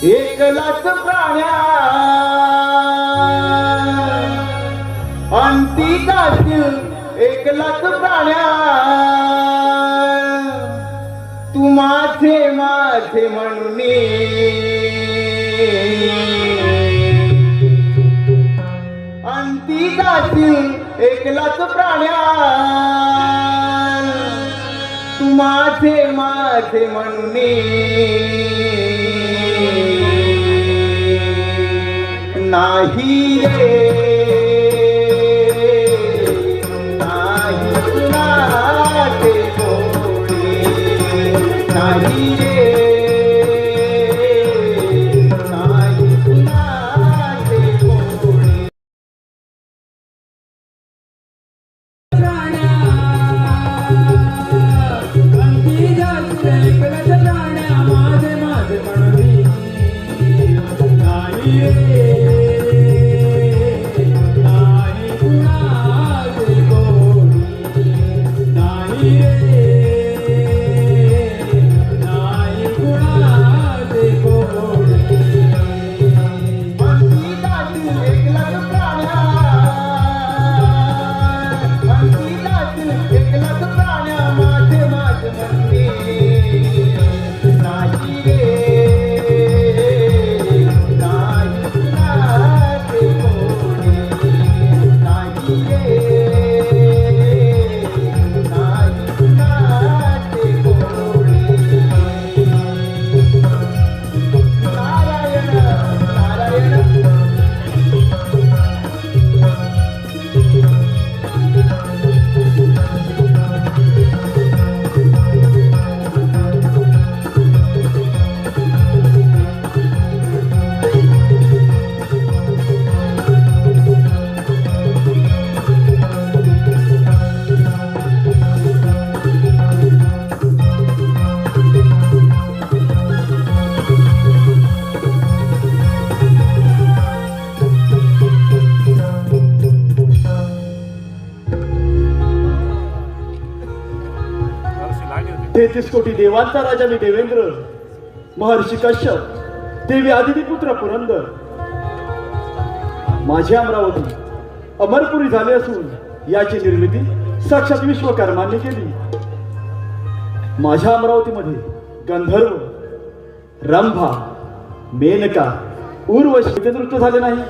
एकलाच प्राण्या अंती जातील एकलाच प्राण्या तू माझे माझे म्हणून अंती जातील एकलाच प्राण्या तू माझे माझे म्हणून नाही रे नाही कुणाचे गोडे नाही रे नाही कुणाचे गोडे अंती जातील एकलाच प्राण्या माझे माझे म्हणून नाही रे तेहतीस कोटी देवांचा राजा मी देवेंद्र, महर्षी कश्यप, देवी आदिती पुत्र पुरंदर. माझी अमरावती अमरपुरी झाली असून याची निर्मिती साक्षात विश्वकर्मांनी केली. माझ्या अमरावतीमध्ये गंधर्व, रंभा, मेनका, उर्वशी दृष्ट झाले नाही.